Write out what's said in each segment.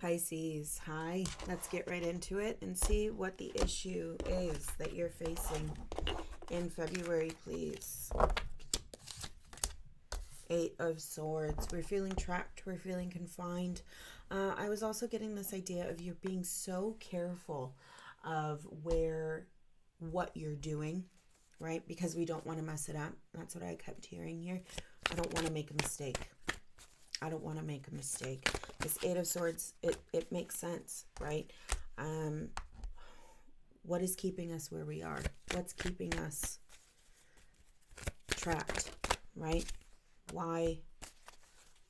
Pisces, hi. Let's get right into it and see what the issue is that you're facing in February, please. Eight of Swords. We're feeling trapped. We're feeling confined. I was also getting this idea of you being so careful of what you're doing, right? Because we don't want to mess it up. That's what I kept hearing here. I don't want to make a mistake. I don't want to make a mistake. This Eight of Swords, it makes sense, right? What is keeping us where we are? What's keeping us trapped, right? Why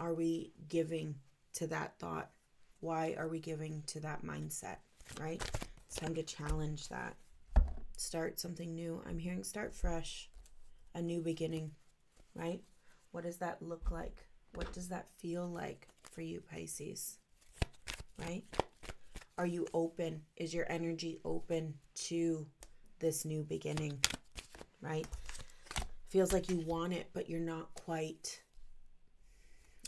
are we giving to that thought? Why are we giving to that mindset, right? It's time to challenge that. Start something new. I'm hearing start fresh, a new beginning, right? What does that look like? What does that feel like for you, Pisces, right? Are you open? Is your energy open to this new beginning, right? Feels like you want it, but you're not quite.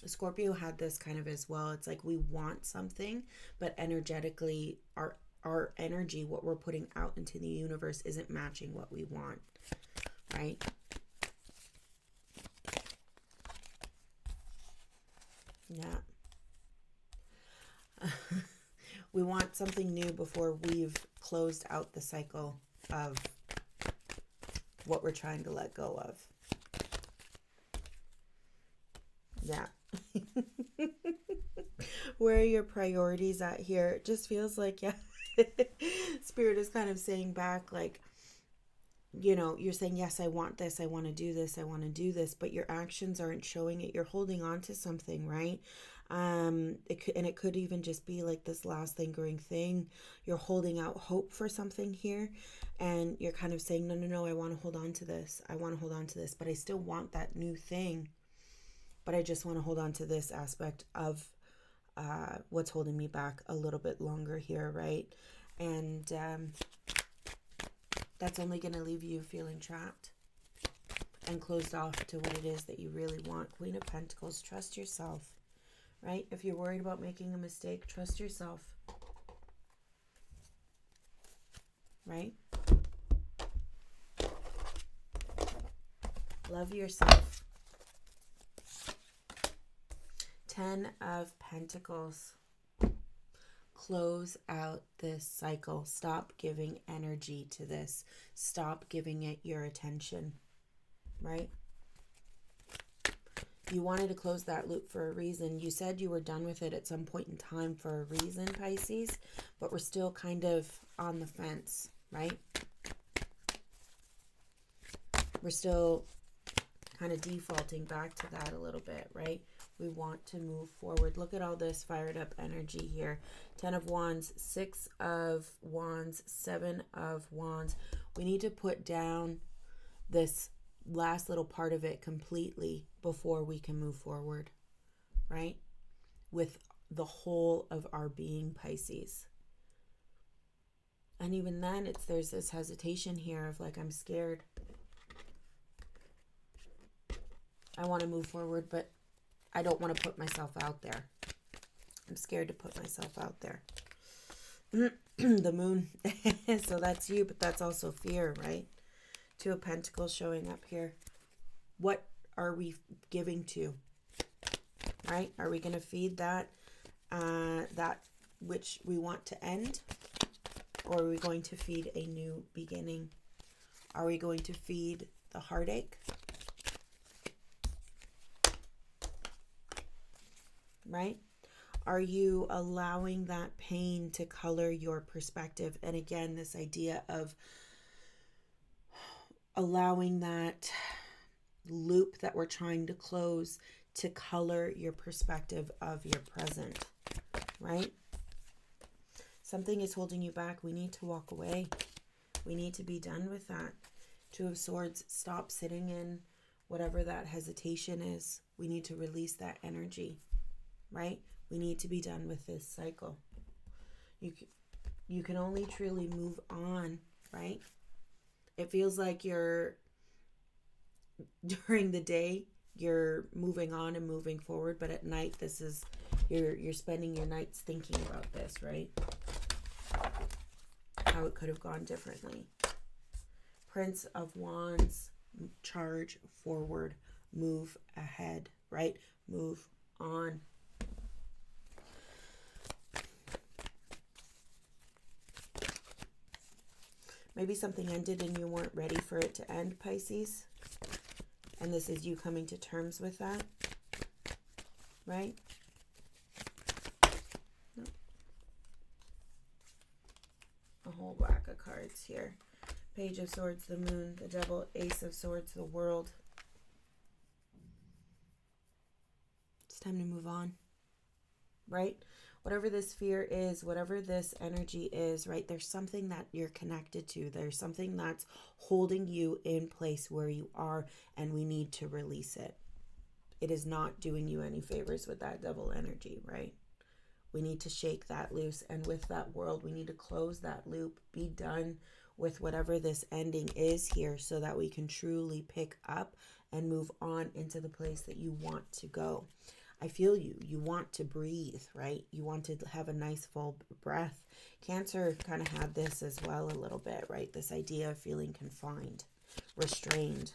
Scorpio had this kind of as well. It's like we want something, but energetically, our energy, what we're putting out into the universe isn't matching what we want, right? Yeah. We want something new before we've closed out the cycle of what we're trying to let go of. Yeah. Where are your priorities at here? It just feels like, yeah, Spirit is kind of saying back, like, you know, you're saying, yes, I want this, I want to do this, I want to do this, but your actions aren't showing it. You're holding on to something, right? It could even just be like this last lingering thing. You're holding out hope for something here, and you're kind of saying, no, I want to hold on to this. I want to hold on to this, but I still want that new thing. But I just want to hold on to this aspect of what's holding me back a little bit longer here, right? And that's only going to leave you feeling trapped and closed off to what it is that you really want. Queen of Pentacles, trust yourself, right? If you're worried about making a mistake, trust yourself, right? Love yourself. 10 of Pentacles. Close out this cycle. Stop giving energy to this. Stop giving it your attention, right? You wanted to close that loop for a reason. You said you were done with it at some point in time for a reason, Pisces, but we're still kind of on the fence, right? We're still kind of defaulting back to that a little bit, right? We want to move forward. Look at all this fired up energy here. 10 of Wands, 6 of Wands, 7 of Wands. We need to put down this last little part of it completely before we can move forward, right? With the whole of our being, Pisces. And even then, there's this hesitation here of like, I'm scared. I want to move forward, but I don't want to put myself out there. I'm scared to put myself out there. The moon. So that's you, but that's also fear, right? 2 of Pentacles showing up here. What are we giving to? Right? Are we going to feed that which we want to end? Or are we going to feed a new beginning? Are we going to feed the heartache? Right? Are you allowing that pain to color your perspective? And again, this idea of allowing that loop that we're trying to close to color your perspective of your present, right? Something is holding you back. We need to walk away. We need to be done with that. 2 of Swords, stop sitting in whatever that hesitation is. We need to release that energy, right? We need to be done with this cycle. You can only truly move on, right? It feels like during the day, you're moving on and moving forward, but at night, this is You're spending your nights thinking about this, right? How it could have gone differently. Prince of Wands, charge forward, move ahead, right? Move on. Maybe something ended and you weren't ready for it to end, Pisces. And this is you coming to terms with that, right? No. A whole whack of cards here. Page of Swords, the Moon, the Devil, Ace of Swords, the World. It's time to move on, right? Whatever this fear is, whatever this energy is, right? There's something that you're connected to. There's something that's holding you in place where you are, and we need to release it. It is not doing you any favors with that devil energy, right? We need to shake that loose. And with that World, we need to close that loop, be done with whatever this ending is here so that we can truly pick up and move on into the place that you want to go. I feel you. You want to breathe, right? You want to have a nice full breath. Cancer kind of had this as well a little bit, right? This idea of feeling confined, restrained.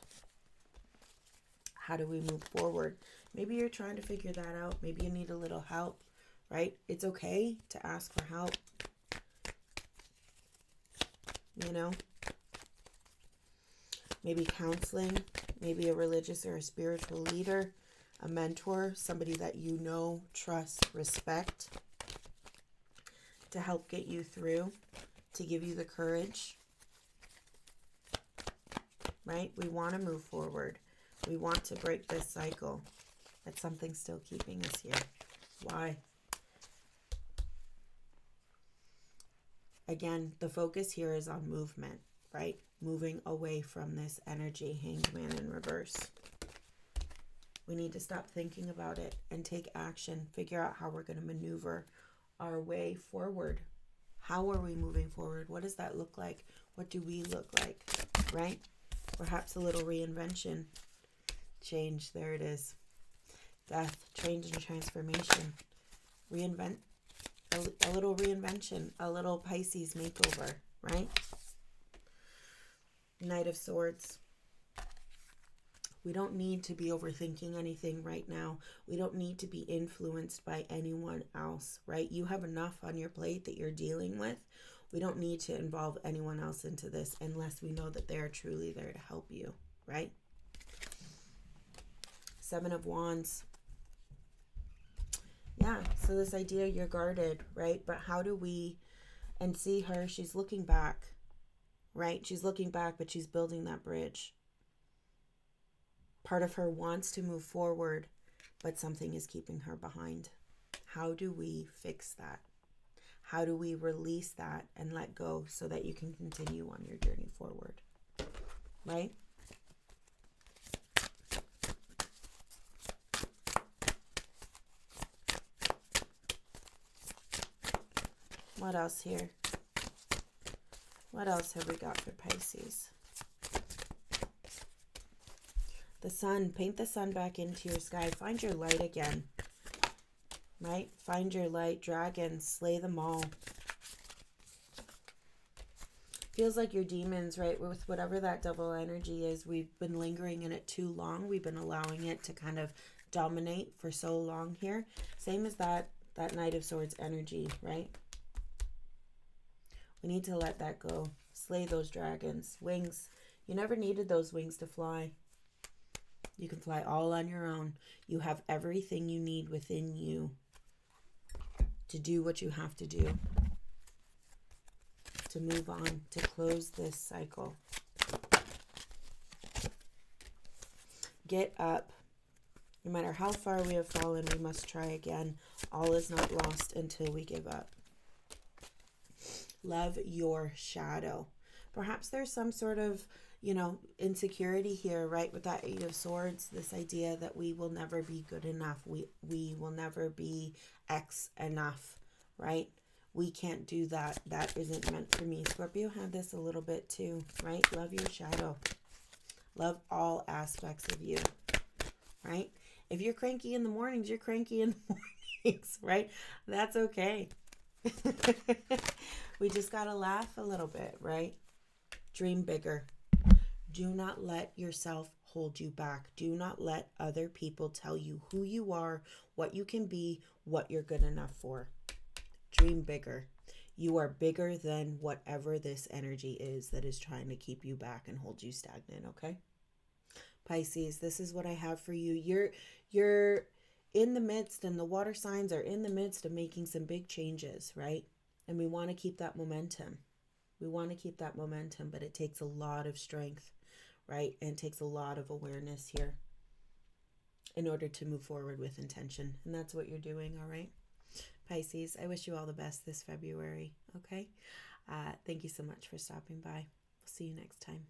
How do we move forward? Maybe you're trying to figure that out. Maybe you need a little help, right? It's okay to ask for help. You know? Maybe counseling, maybe a religious or a spiritual leader, a mentor, somebody that you know, trust, respect, to help get you through, to give you the courage, right? We want to move forward. We want to break this cycle, but something's still keeping us here. Why? Again, the focus here is on movement, right? Moving away from this energy, Hanged Man in reverse. We need to stop thinking about it and take action. Figure out how we're going to maneuver our way forward. How are we moving forward? What does that look like? What do we look like, right? Perhaps a little reinvention. Change, there it is. Death, change and transformation. Reinvent, a little reinvention, a little Pisces makeover, right? Knight of Swords. We don't need to be overthinking anything right now. We don't need to be influenced by anyone else, right? You have enough on your plate that you're dealing with. We don't need to involve anyone else into this unless we know that they are truly there to help you, right? Seven of Wands. Yeah, so this idea you're guarded, right? But how do we, and see her, she's looking back, right? She's looking back, but she's building that bridge. Part of her wants to move forward, but something is keeping her behind. How do we fix that? How do we release that and let go so that you can continue on your journey forward? Right? What else here? What else have we got for Pisces? The sun. Paint the sun back into your sky. Find your light again. Right? Find your light. Dragons. Slay them all. Feels like your demons, right? With whatever that devil energy is, we've been lingering in it too long. We've been allowing it to kind of dominate for so long here. Same as that Knight of Swords energy, right? We need to let that go. Slay those dragons. Wings. You never needed those wings to fly. You can fly all on your own. You have everything you need within you to do what you have to do. To move on. To close this cycle. Get up. No matter how far we have fallen, we must try again. All is not lost until we give up. Love your shadow. Perhaps there's some sort of, insecurity here, right? With that Eight of Swords, this idea that we will never be good enough. We will never be X enough, right? We can't do that. That isn't meant for me. Scorpio had this a little bit too, right? Love your shadow. Love all aspects of you, right? If you're cranky in the mornings, you're cranky in the things, right? That's okay. We just got to laugh a little bit, right? Dream bigger. Do not let yourself hold you back. Do not let other people tell you who you are, what you can be, what you're good enough for. Dream bigger. You are bigger than whatever this energy is that is trying to keep you back and hold you stagnant, okay? Pisces, this is what I have for you. You're in the midst, and the water signs are in the midst of making some big changes, right? And we want to keep that momentum. We want to keep that momentum, but it takes a lot of strength, right? And it takes a lot of awareness here in order to move forward with intention. And that's what you're doing, all right? Pisces, I wish you all the best this February, okay? Thank you so much for stopping by. We'll see you next time.